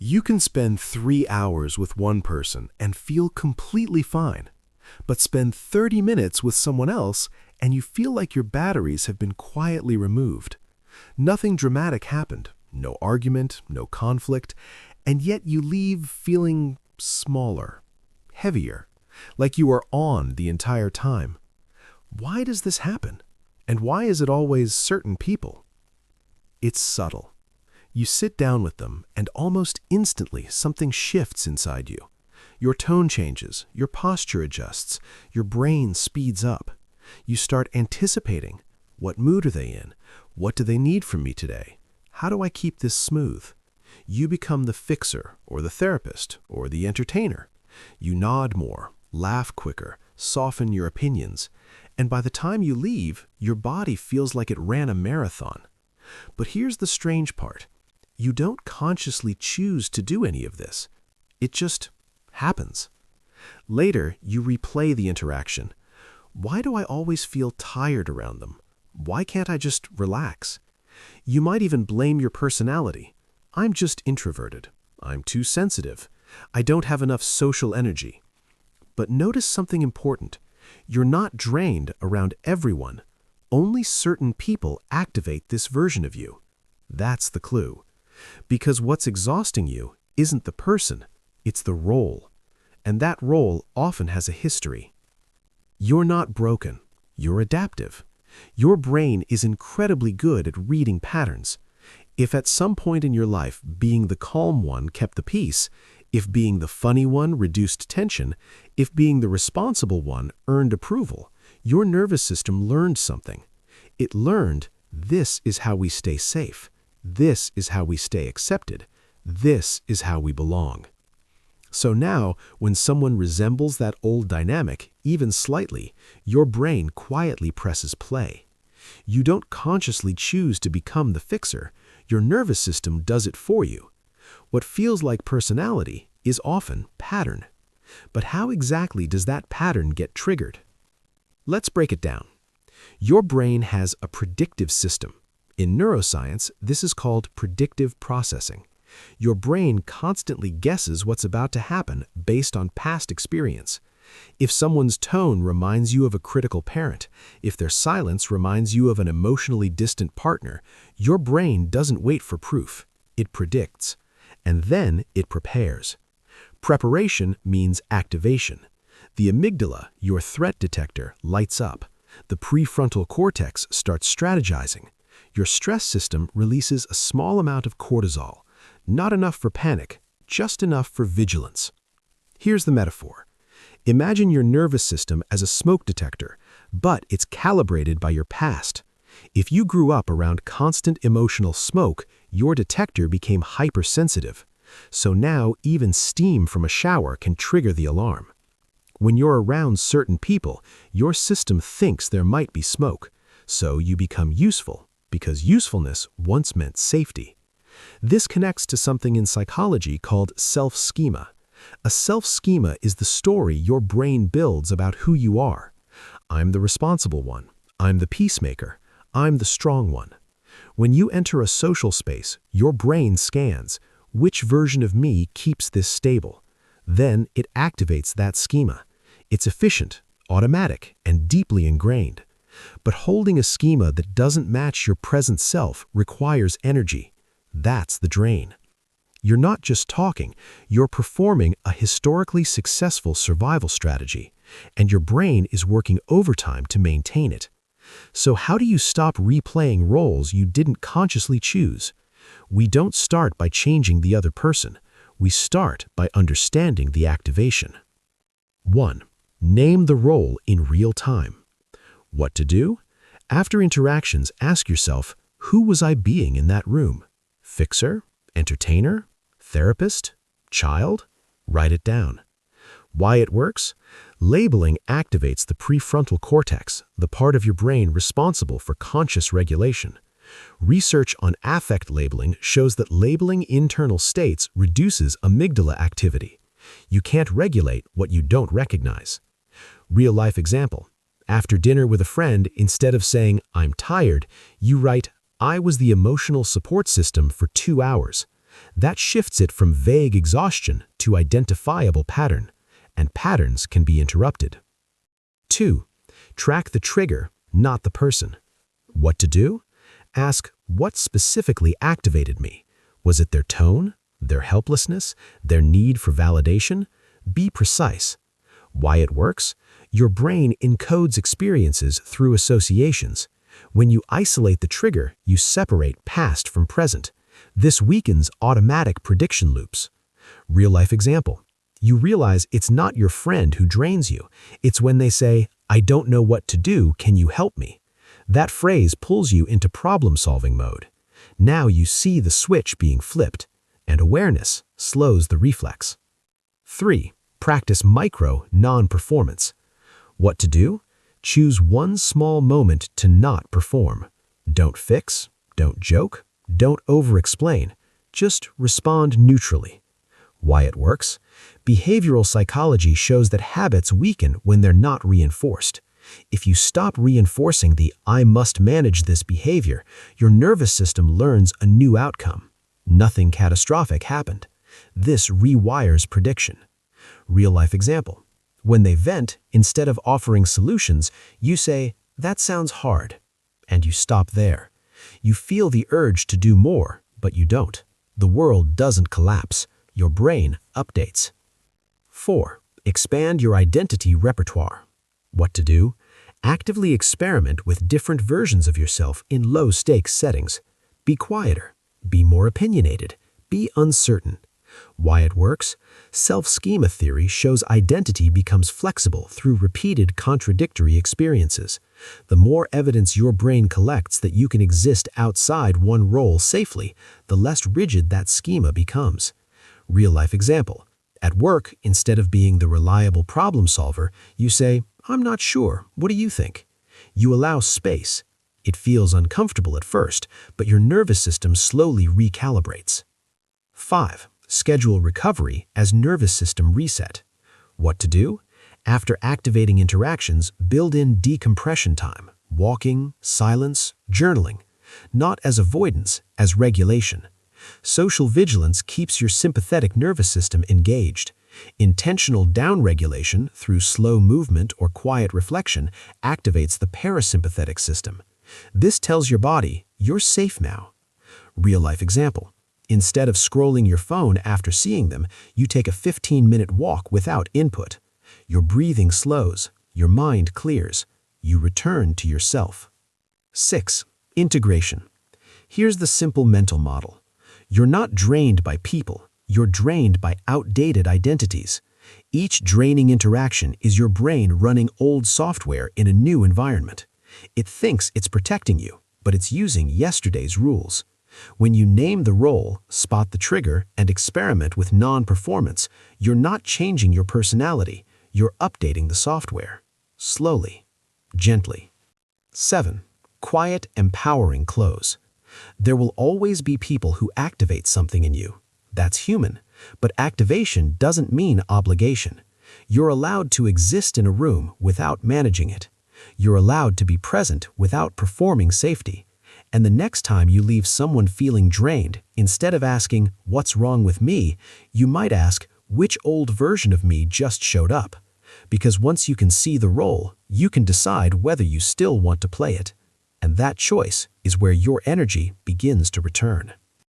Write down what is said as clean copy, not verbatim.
You can spend 3 hours with one person and feel completely fine, but spend 30 minutes with someone else and you feel like your batteries have been quietly removed. Nothing dramatic happened, no argument, no conflict, and yet you leave feeling smaller, heavier, like you were on the entire time. Why does this happen? And why is it always certain people? It's subtle. You sit down with them, and almost instantly something shifts inside you. Your tone changes, your posture adjusts, your brain speeds up. You start anticipating. What mood are they in? What do they need from me today? How do I keep this smooth? You become the fixer, or the therapist, or the entertainer. You nod more, laugh quicker, soften your opinions, and by the time you leave, your body feels like it ran a marathon. But here's the strange part. You don't consciously choose to do any of this. It just happens. Later, you replay the interaction. Why do I always feel tired around them? Why can't I just relax? You might even blame your personality. I'm just introverted. I'm too sensitive. I don't have enough social energy. But notice something important. You're not drained around everyone. Only certain people activate this version of you. That's the clue. Because what's exhausting you isn't the person, it's the role. And that role often has a history. You're not broken. You're adaptive. Your brain is incredibly good at reading patterns. If at some point in your life being the calm one kept the peace, if being the funny one reduced tension, if being the responsible one earned approval, your nervous system learned something. It learned, this is how we stay safe. This is how we stay accepted. This is how we belong. So now, when someone resembles that old dynamic, even slightly, your brain quietly presses play. You don't consciously choose to become the fixer. Your nervous system does it for you. What feels like personality is often pattern. But how exactly does that pattern get triggered? Let's break it down. Your brain has a predictive system. In neuroscience, this is called predictive processing. Your brain constantly guesses what's about to happen based on past experience. If someone's tone reminds you of a critical parent, if their silence reminds you of an emotionally distant partner, your brain doesn't wait for proof. It predicts. And then it prepares. Preparation means activation. The amygdala, your threat detector, lights up. The prefrontal cortex starts strategizing. Your stress system releases a small amount of cortisol. Not enough for panic, just enough for vigilance. Here's the metaphor. Imagine your nervous system as a smoke detector, but it's calibrated by your past. If you grew up around constant emotional smoke, your detector became hypersensitive. So now even steam from a shower can trigger the alarm. When you're around certain people, your system thinks there might be smoke, so you become useful, because usefulness once meant safety. This connects to something in psychology called self-schema. A self-schema is the story your brain builds about who you are. I'm the responsible one. I'm the peacemaker. I'm the strong one. When you enter a social space, your brain scans, which version of me keeps this stable? Then it activates that schema. It's efficient, automatic, and deeply ingrained. But holding a schema that doesn't match your present self requires energy. That's the drain. You're not just talking, you're performing a historically successful survival strategy, and your brain is working overtime to maintain it. So how do you stop replaying roles you didn't consciously choose? We don't start by changing the other person. We start by understanding the activation. 1. Name the role in real time. What to do? After interactions, ask yourself, who was I being in that room? Fixer? Entertainer? Therapist? Child? Write it down. Why it works? Labeling activates the prefrontal cortex, the part of your brain responsible for conscious regulation. Research on affect labeling shows that labeling internal states reduces amygdala activity. You can't regulate what you don't recognize. Real-life example. After dinner with a friend, instead of saying, "I'm tired," you write, "I was the emotional support system for 2 hours." That shifts it from vague exhaustion to identifiable pattern, and patterns can be interrupted. 2. Track the trigger, not the person. What to do? Ask, what specifically activated me? Was it their tone, their helplessness, their need for validation? Be precise. Why it works? Your brain encodes experiences through associations. When you isolate the trigger, you separate past from present. This weakens automatic prediction loops. Real-life example. You realize it's not your friend who drains you. It's when they say, "I don't know what to do, can you help me?" That phrase pulls you into problem-solving mode. Now you see the switch being flipped, and awareness slows the reflex. 3. Practice micro non-performance. What to do? Choose one small moment to not perform. Don't fix, don't joke, don't over-explain. Just respond neutrally. Why it works? Behavioral psychology shows that habits weaken when they're not reinforced. If you stop reinforcing the "I must manage this" behavior, your nervous system learns a new outcome. Nothing catastrophic happened. This rewires prediction. Real-life example. When they vent, instead of offering solutions, you say, "That sounds hard," and you stop there. You feel the urge to do more, but you don't. The world doesn't collapse. Your brain updates. 4. Expand your identity repertoire. What to do? Actively experiment with different versions of yourself in low-stakes settings. Be quieter. Be more opinionated. Be uncertain. Why it works? Self-schema theory shows identity becomes flexible through repeated contradictory experiences. The more evidence your brain collects that you can exist outside one role safely, the less rigid that schema becomes. Real-life example. At work, instead of being the reliable problem solver, you say, "I'm not sure, what do you think?" You allow space. It feels uncomfortable at first, but your nervous system slowly recalibrates. 5. Schedule recovery as nervous system reset. What to do? After activating interactions, build in decompression time, walking, silence, journaling. Not as avoidance, as regulation. Social vigilance keeps your sympathetic nervous system engaged. Intentional downregulation through slow movement or quiet reflection activates the parasympathetic system. This tells your body, "You're safe now." Real-life example. Instead of scrolling your phone after seeing them, you take a 15-minute walk without input. Your breathing slows, your mind clears, you return to yourself. 6. Integration. Here's the simple mental model. You're not drained by people, you're drained by outdated identities. Each draining interaction is your brain running old software in a new environment. It thinks it's protecting you, but it's using yesterday's rules. When you name the role, spot the trigger, and experiment with non-performance, you're not changing your personality, you're updating the software. Slowly, gently. 7. Quiet, empowering close. There will always be people who activate something in you. That's human, but activation doesn't mean obligation. You're allowed to exist in a room without managing it. You're allowed to be present without performing safety. And the next time you leave someone feeling drained, instead of asking, "What's wrong with me?" you might ask, "Which old version of me just showed up?" Because once you can see the role, you can decide whether you still want to play it. And that choice is where your energy begins to return.